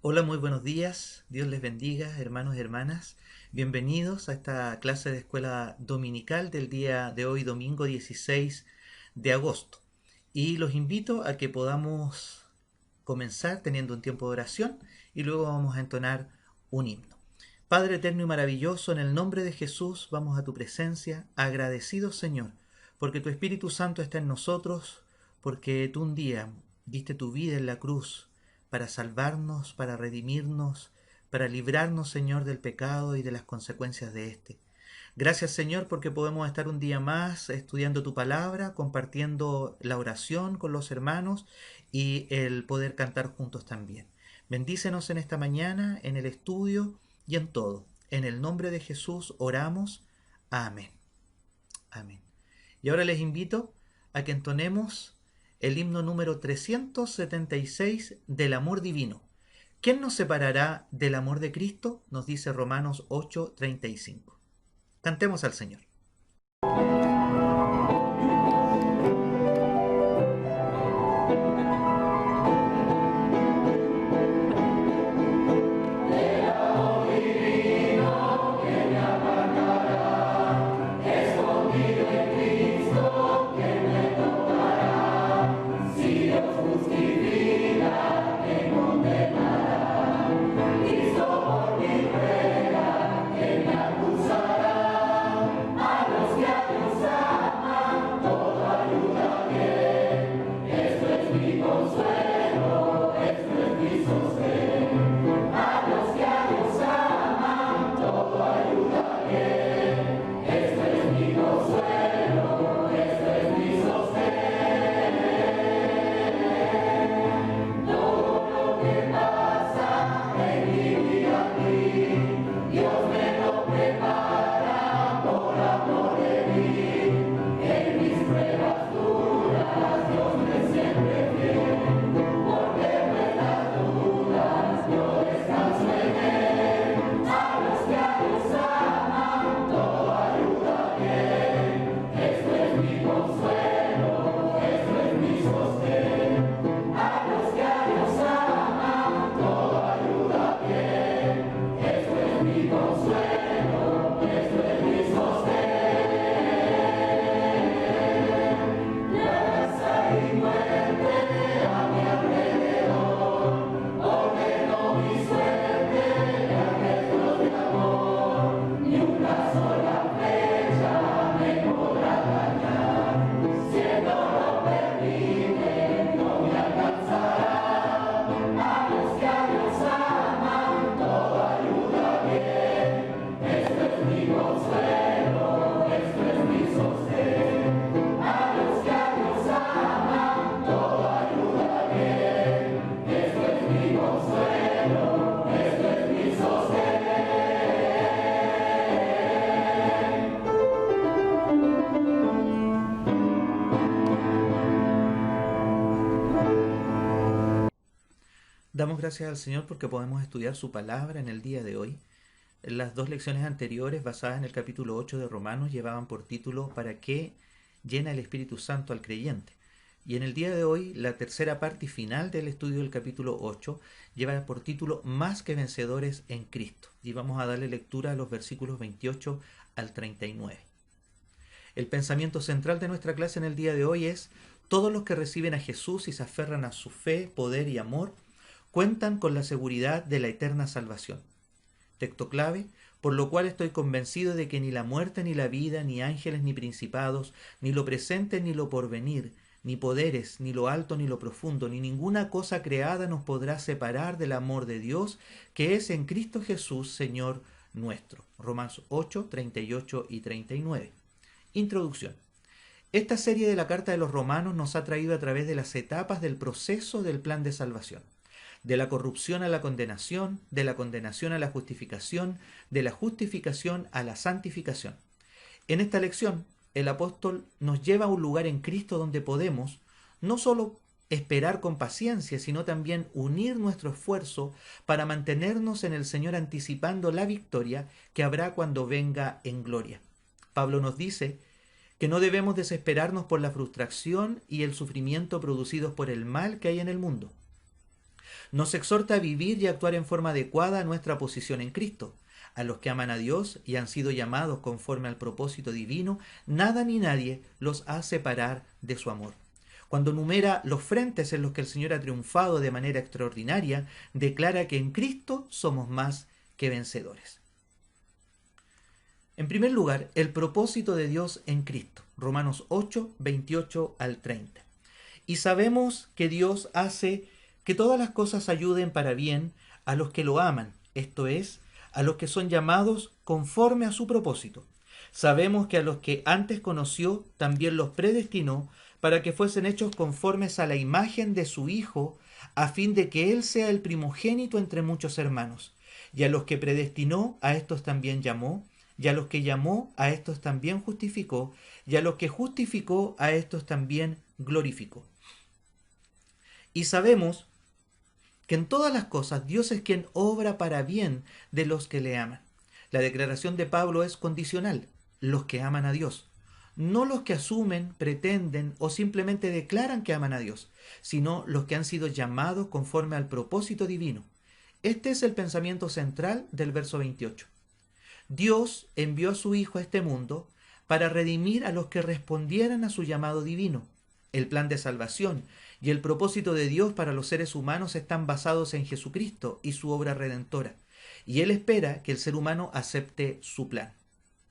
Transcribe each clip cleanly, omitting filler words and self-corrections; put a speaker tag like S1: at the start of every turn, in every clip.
S1: Hola, muy buenos días. Dios les bendiga, hermanos y hermanas. Bienvenidos a esta clase de escuela dominical del día de hoy, domingo 16 de agosto. Y los invito a que podamos comenzar teniendo un tiempo de oración y luego vamos a entonar un himno. Padre eterno y maravilloso, en el nombre de Jesús vamos a tu presencia, agradecidos Señor, porque tu Espíritu Santo está en nosotros, porque tú un día diste tu vida en la cruz para salvarnos, para redimirnos, para librarnos, Señor, del pecado y de las consecuencias de éste. Gracias, Señor, porque podemos estar un día más estudiando tu palabra, compartiendo la oración con los hermanos y el poder cantar juntos también. Bendícenos en esta mañana, en el estudio y en todo. En el nombre de Jesús oramos. Amén. Amén. Y ahora les invito a que entonemos el himno número 376 del amor divino. ¿Quién nos separará del amor de Cristo? Nos dice Romanos 8:35. Cantemos al Señor. Damos gracias al Señor porque podemos estudiar su palabra en el día de hoy. Las dos lecciones anteriores, basadas en el capítulo 8 de Romanos, llevaban por título ¿Para qué llena el Espíritu Santo al creyente? Y en el día de hoy, la tercera parte y final del estudio del capítulo 8 lleva por título Más que vencedores en Cristo. Y vamos a darle lectura a los versículos 28 al 39. El pensamiento central de nuestra clase en el día de hoy es: todos los que reciben a Jesús y se aferran a su fe, poder y amor, cuentan con la seguridad de la eterna salvación. Texto clave: por lo cual estoy convencido de que ni la muerte, ni la vida, ni ángeles, ni principados, ni lo presente, ni lo porvenir, ni poderes, ni lo alto, ni lo profundo, ni ninguna cosa creada nos podrá separar del amor de Dios, que es en Cristo Jesús, Señor nuestro. Romanos 8, 38 y 39. Introducción. Esta serie de la Carta de los Romanos nos ha traído a través de las etapas del proceso del plan de salvación. De la corrupción a la condenación, de la condenación a la justificación, de la justificación a la santificación. En esta lección, el apóstol nos lleva a un lugar en Cristo donde podemos no solo esperar con paciencia, sino también unir nuestro esfuerzo para mantenernos en el Señor, anticipando la victoria que habrá cuando venga en gloria. Pablo nos dice que no debemos desesperarnos por la frustración y el sufrimiento producidos por el mal que hay en el mundo. Nos exhorta a vivir y actuar en forma adecuada a nuestra posición en Cristo. A los que aman a Dios y han sido llamados conforme al propósito divino, nada ni nadie los ha separar de su amor. Cuando enumera los frentes en los que el Señor ha triunfado de manera extraordinaria, declara que en Cristo somos más que vencedores. En primer lugar, el propósito de Dios en Cristo. Romanos 8, 28 al 30. Y sabemos que Dios hace que todas las cosas ayuden para bien a los que lo aman, esto es, a los que son llamados conforme a su propósito. Sabemos que a los que antes conoció, también los predestinó para que fuesen hechos conformes a la imagen de su Hijo, a fin de que Él sea el primogénito entre muchos hermanos. Y a los que predestinó, a estos también llamó, y a los que llamó, a estos también justificó, y a los que justificó, a estos también glorificó. Y sabemos que en todas las cosas Dios es quien obra para bien de los que le aman. La declaración de Pablo es condicional, los que aman a Dios. No los que asumen, pretenden o simplemente declaran que aman a Dios, sino los que han sido llamados conforme al propósito divino. Este es el pensamiento central del verso 28. Dios envió a su Hijo a este mundo para redimir a los que respondieran a su llamado divino. El plan de salvación y el propósito de Dios para los seres humanos están basados en Jesucristo y su obra redentora, y Él espera que el ser humano acepte su plan.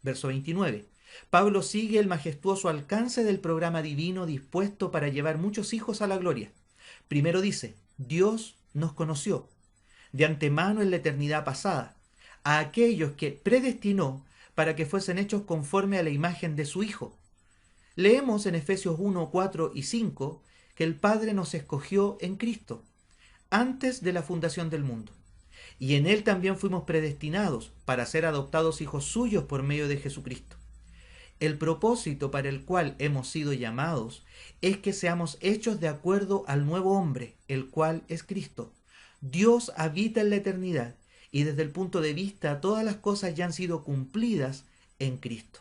S1: Verso 29. Pablo sigue el majestuoso alcance del programa divino dispuesto para llevar muchos hijos a la gloria. Primero dice, Dios nos conoció de antemano en la eternidad pasada, a aquellos que predestinó para que fuesen hechos conforme a la imagen de su Hijo. Leemos en Efesios 1, 4 y 5 que el Padre nos escogió en Cristo, antes de la fundación del mundo. Y en Él también fuimos predestinados para ser adoptados hijos suyos por medio de Jesucristo. El propósito para el cual hemos sido llamados es que seamos hechos de acuerdo al nuevo hombre, el cual es Cristo. Dios habita en la eternidad y desde el punto de vista todas las cosas ya han sido cumplidas en Cristo.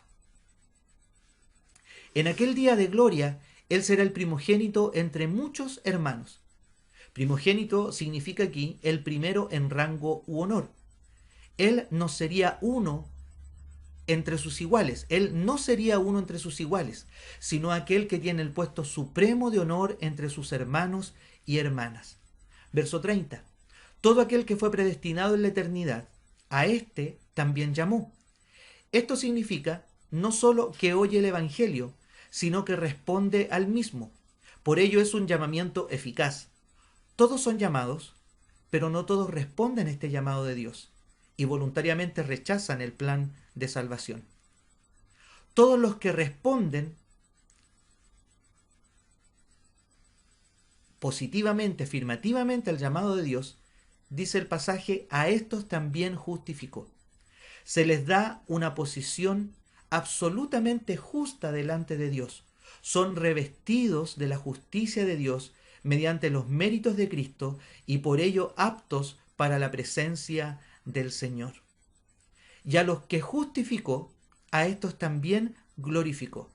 S1: En aquel día de gloria, Él será el primogénito entre muchos hermanos. Primogénito significa aquí el primero en rango u honor. Él no sería uno entre sus iguales. Él no sería uno entre sus iguales, sino aquel que tiene el puesto supremo de honor entre sus hermanos y hermanas. Verso 30. Todo aquel que fue predestinado en la eternidad, a éste también llamó. Esto significa no solo que oye el Evangelio, sino que responde al mismo. Por ello es un llamamiento eficaz. Todos son llamados, pero no todos responden a este llamado de Dios y voluntariamente rechazan el plan de salvación. Todos los que responden positivamente, afirmativamente al llamado de Dios, dice el pasaje, a estos también justificó. Se les da una posición absolutamente justa delante de Dios. Son revestidos de la justicia de Dios mediante los méritos de Cristo y por ello aptos para la presencia del Señor. Y a los que justificó, a estos también glorificó.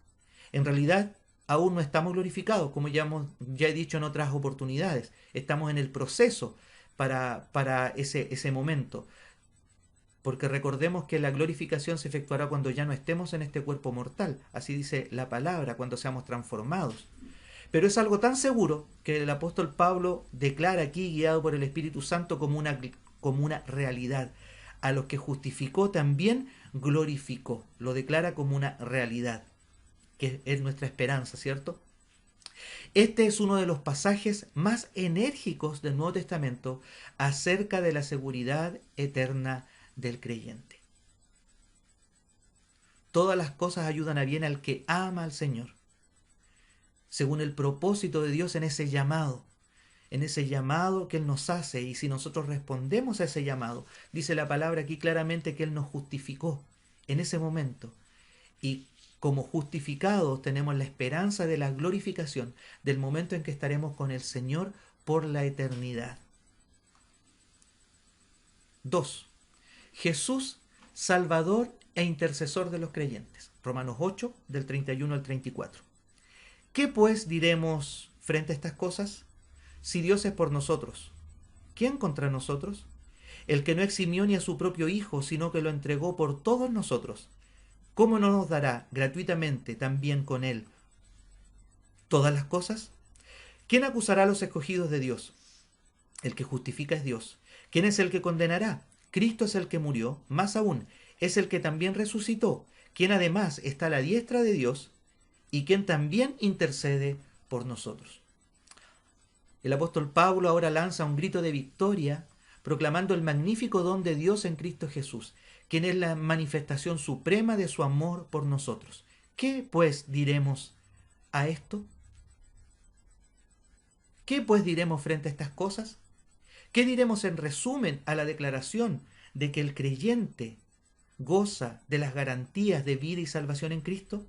S1: En realidad, aún no estamos glorificados, como ya he dicho en otras oportunidades. Estamos en el proceso para ese momento. Porque recordemos que la glorificación se efectuará cuando ya no estemos en este cuerpo mortal. Así dice la palabra, cuando seamos transformados. Pero es algo tan seguro que el apóstol Pablo declara aquí, guiado por el Espíritu Santo, como una realidad. A los que justificó también glorificó. Lo declara como una realidad, que es nuestra esperanza, ¿cierto? Este es uno de los pasajes más enérgicos del Nuevo Testamento acerca de la seguridad eterna del creyente. Todas las cosas ayudan a bien al que ama al Señor, según el propósito de Dios en ese llamado que Él nos hace, y si nosotros respondemos a ese llamado, dice la palabra aquí claramente que Él nos justificó en ese momento, y como justificados tenemos la esperanza de la glorificación, del momento en que estaremos con el Señor por la eternidad. 2. Jesús, Salvador e intercesor de los creyentes. Romanos 8, del 31 al 34. ¿Qué pues diremos frente a estas cosas? Si Dios es por nosotros, ¿quién contra nosotros? El que no eximió ni a su propio Hijo, sino que lo entregó por todos nosotros, ¿cómo no nos dará gratuitamente también con él todas las cosas? ¿Quién acusará a los escogidos de Dios? El que justifica es Dios. ¿Quién es el que condenará? Cristo es el que murió, más aún, es el que también resucitó, quien además está a la diestra de Dios y quien también intercede por nosotros. El apóstol Pablo ahora lanza un grito de victoria, proclamando el magnífico don de Dios en Cristo Jesús, quien es la manifestación suprema de su amor por nosotros. ¿Qué pues diremos a esto? ¿Qué pues diremos frente a estas cosas? ¿Qué diremos en resumen a la declaración de que el creyente goza de las garantías de vida y salvación en Cristo?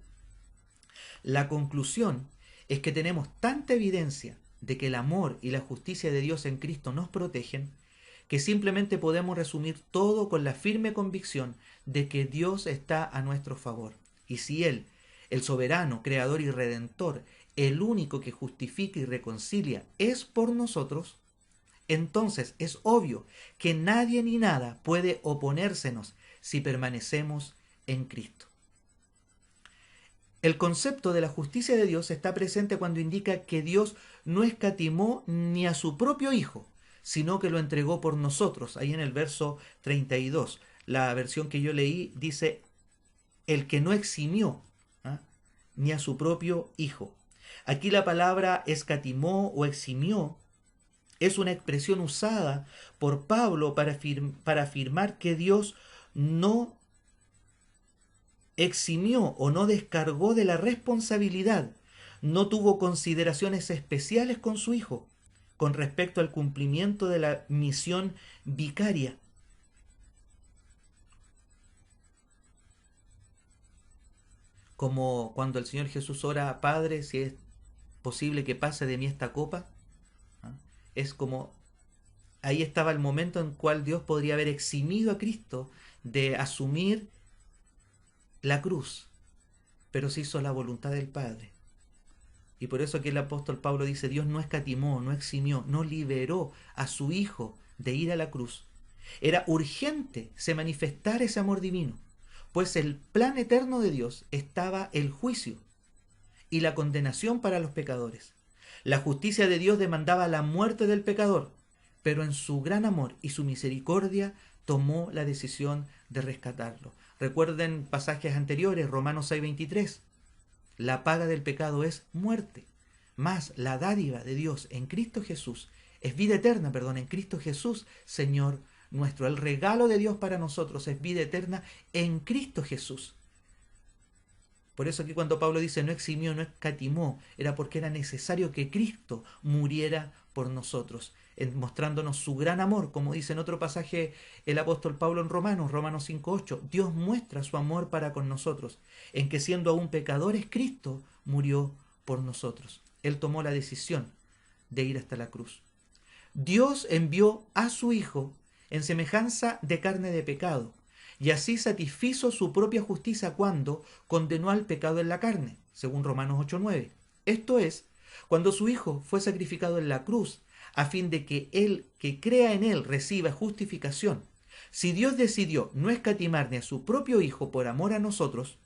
S1: La conclusión es que tenemos tanta evidencia de que el amor y la justicia de Dios en Cristo nos protegen, que simplemente podemos resumir todo con la firme convicción de que Dios está a nuestro favor. Y si Él, el soberano, creador y redentor, el único que justifica y reconcilia, es por nosotros, entonces es obvio que nadie ni nada puede oponérsenos si permanecemos en Cristo. El concepto de la justicia de Dios está presente cuando indica que Dios no escatimó ni a su propio Hijo, sino que lo entregó por nosotros. Ahí en el verso 32, la versión que yo leí dice, el que no eximió ni a su propio Hijo. Aquí la palabra escatimó o eximió es una expresión usada por Pablo para afirmar que Dios no eximió o no descargó de la responsabilidad, no tuvo consideraciones especiales con su Hijo con respecto al cumplimiento de la misión vicaria. Como cuando el Señor Jesús ora, Padre, si es posible que pase de mí esta copa, es como ahí estaba el momento en cual Dios podría haber eximido a Cristo de asumir la cruz, pero se hizo la voluntad del Padre. Y por eso aquí el apóstol Pablo dice, Dios no escatimó, no eximió, no liberó a su Hijo de ir a la cruz. Era urgente se manifestara ese amor divino, pues el plan eterno de Dios estaba el juicio y la condenación para los pecadores. La justicia de Dios demandaba la muerte del pecador, pero en su gran amor y su misericordia tomó la decisión de rescatarlo. Recuerden pasajes anteriores, Romanos 6:23. La paga del pecado es muerte, mas la dádiva de Dios en Cristo Jesús es vida eterna, en Cristo Jesús, Señor nuestro. El regalo de Dios para nosotros es vida eterna en Cristo Jesús. Por eso aquí cuando Pablo dice no eximió, no escatimó, era porque era necesario que Cristo muriera por nosotros, mostrándonos su gran amor, como dice en otro pasaje el apóstol Pablo en Romanos 5:8. Dios muestra su amor para con nosotros, en que siendo aún pecadores, Cristo murió por nosotros. Él tomó la decisión de ir hasta la cruz. Dios envió a su Hijo en semejanza de carne de pecado, y así satisfizo su propia justicia cuando condenó al pecado en la carne, según Romanos 8:9. Esto es, cuando su Hijo fue sacrificado en la cruz, a fin de que el que crea en él reciba justificación. Si Dios decidió no escatimar ni a su propio Hijo por amor a nosotros,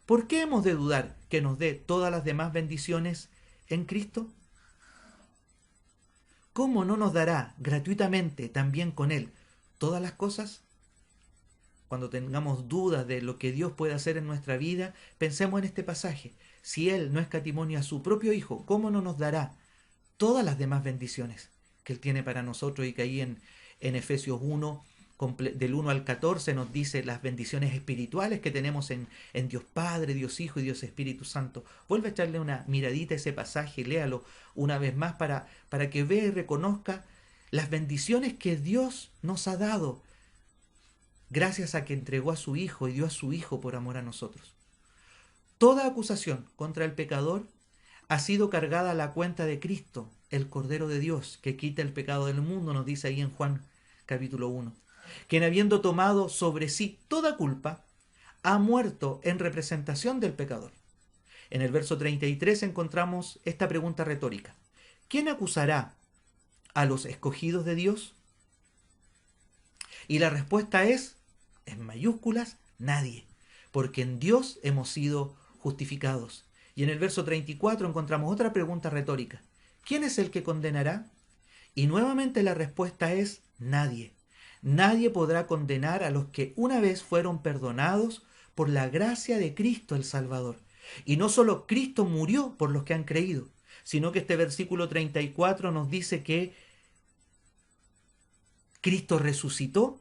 S1: ¿por qué hemos de dudar que nos dé todas las demás bendiciones en Cristo? ¿Cómo no nos dará gratuitamente también con Él todas las cosas? Cuando tengamos dudas de lo que Dios puede hacer en nuestra vida, pensemos en este pasaje. Si Él no escatimó ni a su propio Hijo, ¿cómo no nos dará todas las demás bendiciones que Él tiene para nosotros? Y que ahí en Efesios 1, del 1 al 14, nos dice las bendiciones espirituales que tenemos en Dios Padre, Dios Hijo y Dios Espíritu Santo. Vuelve a echarle una miradita a ese pasaje, léalo una vez más para que vea y reconozca las bendiciones que Dios nos ha dado gracias a que entregó a su Hijo y dio a su Hijo por amor a nosotros. Toda acusación contra el pecador ha sido cargada a la cuenta de Cristo, el Cordero de Dios, que quita el pecado del mundo, nos dice ahí en Juan capítulo 1. Quien habiendo tomado sobre sí toda culpa, ha muerto en representación del pecador. En el verso 33 encontramos esta pregunta retórica. ¿Quién acusará a los escogidos de Dios? Y la respuesta es, en mayúsculas, nadie, porque en Dios hemos sido justificados. Y en el verso 34 encontramos otra pregunta retórica. ¿Quién es el que condenará? Y nuevamente la respuesta es nadie. Nadie podrá condenar a los que una vez fueron perdonados por la gracia de Cristo el Salvador. Y no solo Cristo murió por los que han creído, sino que este versículo 34 nos dice que Cristo resucitó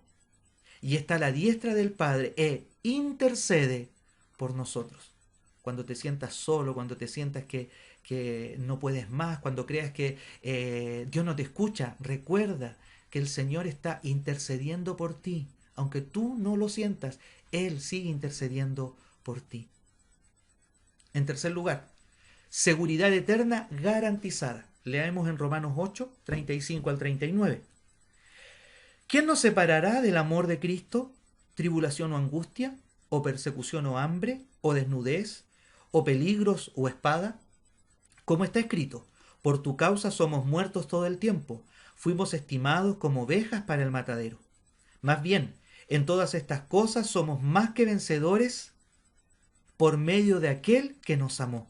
S1: y está a la diestra del Padre e intercede por nosotros. Cuando te sientas solo, cuando te sientas que no puedes más, cuando creas que Dios no te escucha, recuerda que el Señor está intercediendo por ti. Aunque tú no lo sientas, Él sigue intercediendo por ti. En tercer lugar, seguridad eterna garantizada. Leemos en Romanos 8, 35 al 39. ¿Quién nos separará del amor de Cristo? ¿Tribulación o angustia? ¿O persecución o hambre? ¿O desnudez? ¿O peligros o espada? Como está escrito, por tu causa somos muertos todo el tiempo, fuimos estimados como ovejas para el matadero. Más bien, en todas estas cosas somos más que vencedores por medio de aquel que nos amó.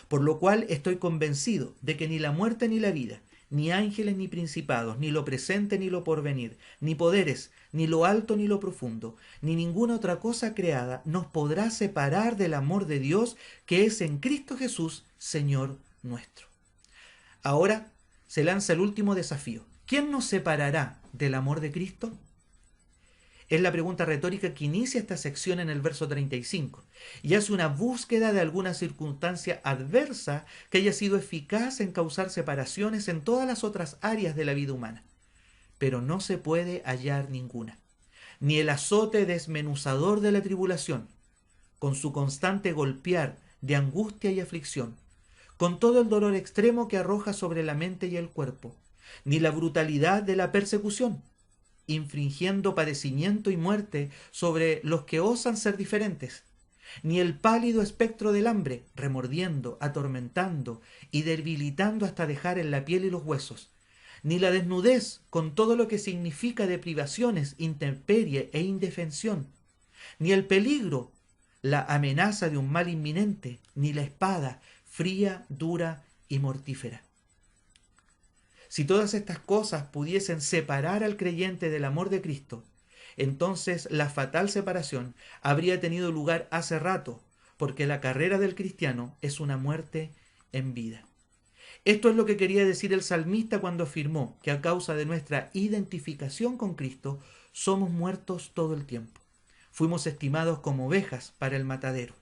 S1: Por lo cual estoy convencido de que ni la muerte ni la vida, ni ángeles ni principados, ni lo presente ni lo porvenir, ni poderes, ni lo alto ni lo profundo, ni ninguna otra cosa creada nos podrá separar del amor de Dios que es en Cristo Jesús, Señor nuestro. Ahora se lanza el último desafío. ¿Quién nos separará del amor de Cristo? Es la pregunta retórica que inicia esta sección en el verso 35 y hace una búsqueda de alguna circunstancia adversa que haya sido eficaz en causar separaciones en todas las otras áreas de la vida humana. Pero no se puede hallar ninguna. Ni el azote desmenuzador de la tribulación, con su constante golpear de angustia y aflicción, con todo el dolor extremo que arroja sobre la mente y el cuerpo, ni la brutalidad de la persecución, infringiendo padecimiento y muerte sobre los que osan ser diferentes, ni el pálido espectro del hambre, remordiendo, atormentando y debilitando hasta dejar en la piel y los huesos, ni la desnudez con todo lo que significa de privaciones, intemperie e indefensión, ni el peligro, la amenaza de un mal inminente, ni la espada, fría, dura y mortífera. Si todas estas cosas pudiesen separar al creyente del amor de Cristo, entonces la fatal separación habría tenido lugar hace rato, porque la carrera del cristiano es una muerte en vida. Esto es lo que quería decir el salmista cuando afirmó que a causa de nuestra identificación con Cristo somos muertos todo el tiempo. Fuimos estimados como ovejas para el matadero.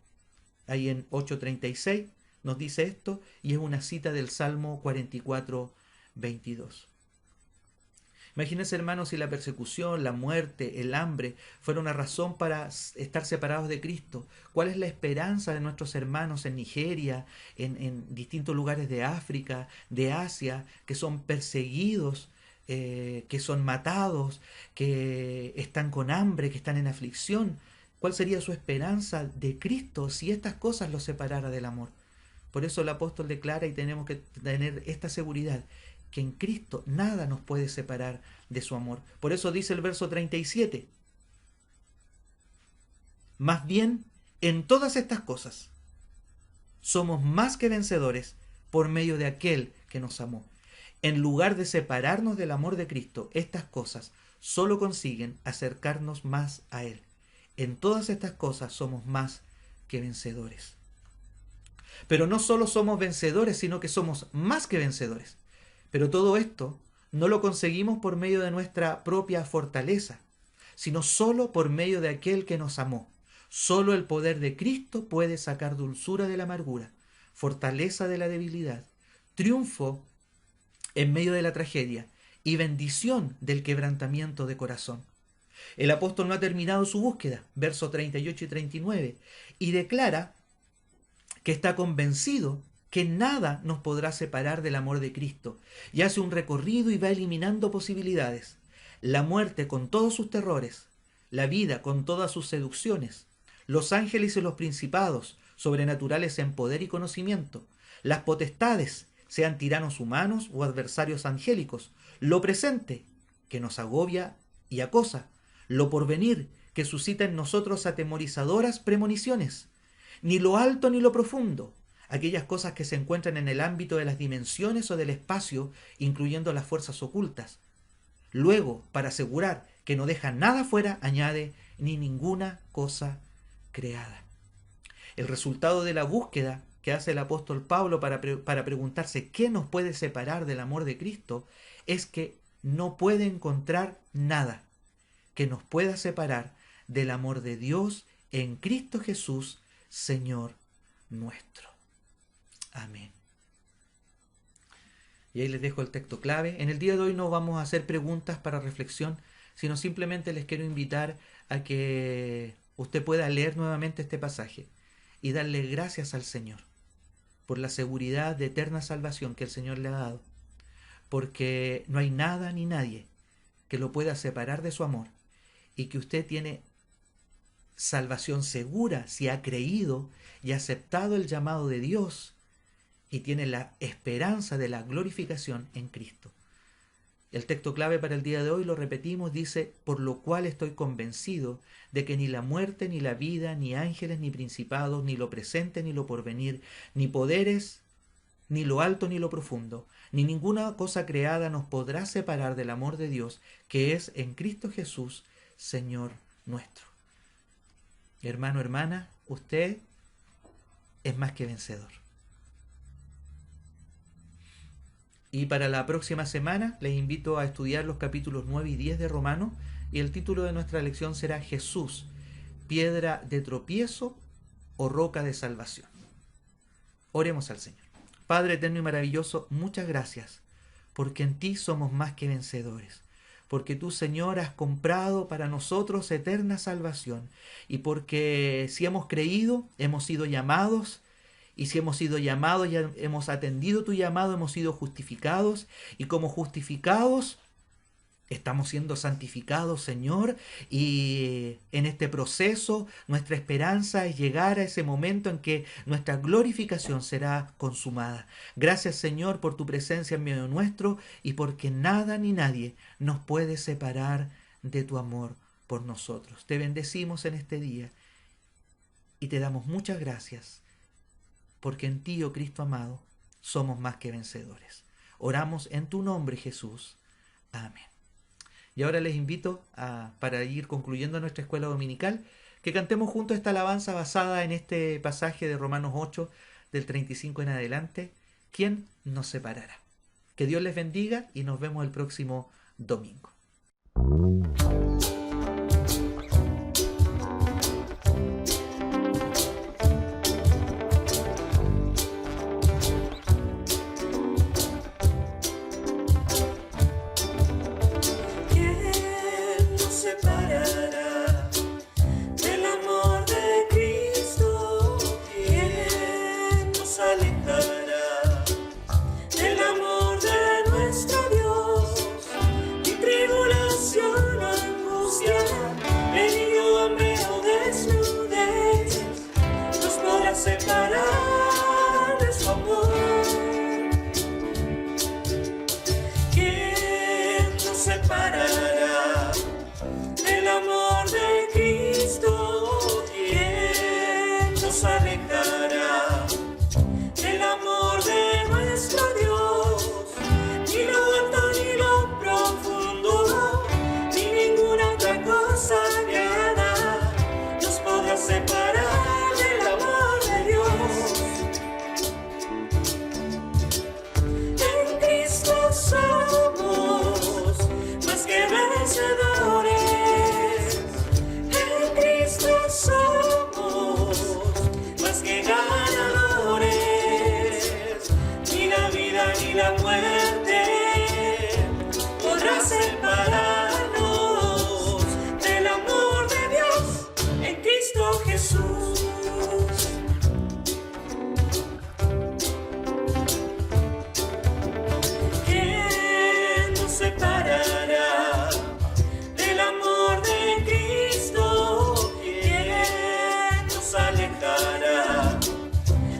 S1: Ahí en 8:36 nos dice esto y es una cita del Salmo 44, 22. Imagínense, hermanos, si la persecución, la muerte, el hambre fuera una razón para estar separados de Cristo. ¿Cuál es la esperanza de nuestros hermanos en Nigeria, en distintos lugares de África, de Asia, que son perseguidos, que son matados, que están con hambre, que están en aflicción? ¿Cuál sería su esperanza de Cristo si estas cosas los separara del amor? Por eso el apóstol declara, y tenemos que tener esta seguridad, que en Cristo nada nos puede separar de su amor. Por eso dice el verso 37. Más bien, en todas estas cosas, somos más que vencedores por medio de aquel que nos amó. En lugar de separarnos del amor de Cristo, estas cosas solo consiguen acercarnos más a Él. En todas estas cosas somos más que vencedores. Pero no solo somos vencedores, sino que somos más que vencedores. Pero todo esto no lo conseguimos por medio de nuestra propia fortaleza, sino solo por medio de aquel que nos amó. Solo el poder de Cristo puede sacar dulzura de la amargura, fortaleza de la debilidad, triunfo en medio de la tragedia y bendición del quebrantamiento de corazón. El apóstol no ha terminado su búsqueda, versos 38 y 39, y declara que está convencido que nada nos podrá separar del amor de Cristo, y hace un recorrido y va eliminando posibilidades. La muerte con todos sus terrores, la vida con todas sus seducciones, los ángeles y los principados, sobrenaturales en poder y conocimiento, las potestades, sean tiranos humanos o adversarios angélicos, lo presente, que nos agobia y acosa, lo porvenir, que suscita en nosotros atemorizadoras premoniciones, ni lo alto ni lo profundo, aquellas cosas que se encuentran en el ámbito de las dimensiones o del espacio, incluyendo las fuerzas ocultas. Luego, para asegurar que no deja nada fuera, añade, ni ninguna cosa creada. El resultado de la búsqueda que hace el apóstol Pablo para preguntarse qué nos puede separar del amor de Cristo es que no puede encontrar nada que nos pueda separar del amor de Dios en Cristo Jesús, Señor nuestro. Amén. Y ahí les dejo el texto clave. En el día de hoy no vamos a hacer preguntas para reflexión, sino simplemente les quiero invitar a que usted pueda leer nuevamente este pasaje y darle gracias al Señor por la seguridad de eterna salvación que el Señor le ha dado, porque no hay nada ni nadie que lo pueda separar de su amor, y que usted tiene salvación segura si ha creído y aceptado el llamado de Dios, y tiene la esperanza de la glorificación en Cristo. El texto clave para el día de hoy, lo repetimos, dice: por lo cual estoy convencido de que ni la muerte, ni la vida, ni ángeles, ni principados, ni lo presente, ni lo porvenir, ni poderes, ni lo alto, ni lo profundo, ni ninguna cosa creada nos podrá separar del amor de Dios, que es en Cristo Jesús, Señor nuestro. Hermano, hermana, usted es más que vencedor. Y para la próxima semana les invito a estudiar los capítulos 9 y 10 de Romanos, y el título de nuestra lección será Jesús, piedra de tropiezo o roca de salvación. Oremos al Señor. Padre eterno y maravilloso, muchas gracias, porque en ti somos más que vencedores, porque tú, Señor, has comprado para nosotros eterna salvación, y porque si hemos creído, hemos sido llamados. Y si hemos sido llamados y hemos atendido tu llamado, hemos sido justificados. Y como justificados, estamos siendo santificados, Señor. Y en este proceso, nuestra esperanza es llegar a ese momento en que nuestra glorificación será consumada. Gracias, Señor, por tu presencia en medio nuestro, y porque nada ni nadie nos puede separar de tu amor por nosotros. Te bendecimos en este día y te damos muchas gracias, porque en ti, oh Cristo amado, somos más que vencedores. Oramos en tu nombre, Jesús. Amén. Y ahora les invito para ir concluyendo nuestra escuela dominical, que cantemos juntos esta alabanza basada en este pasaje de Romanos 8, del 35 en adelante. ¿Quién nos separará? Que Dios les bendiga y nos vemos el próximo domingo.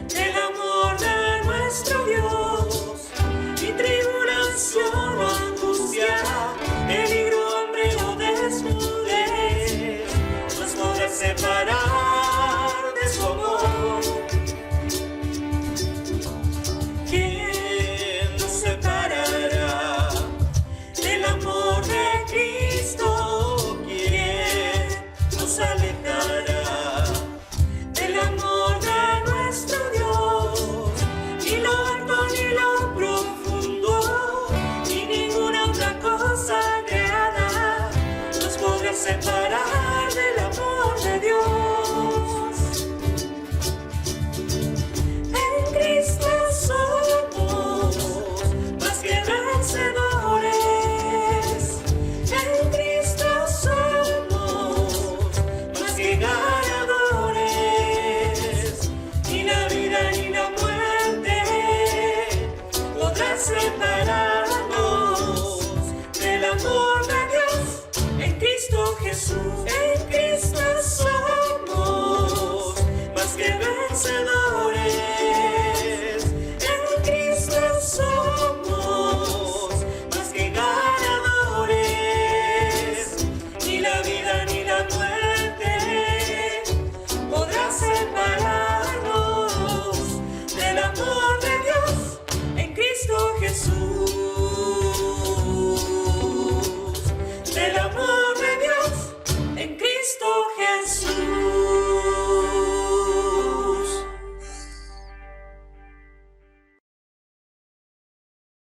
S2: Del amor de nuestro Dios. separar del amor de Dios. En Cristo somos más que vencedores. En Cristo somos más que ganadores. Ni la vida ni la muerte podrán separarnos del amor de Dios. En Cristo Jesús, en Cristo somos más que vencedores.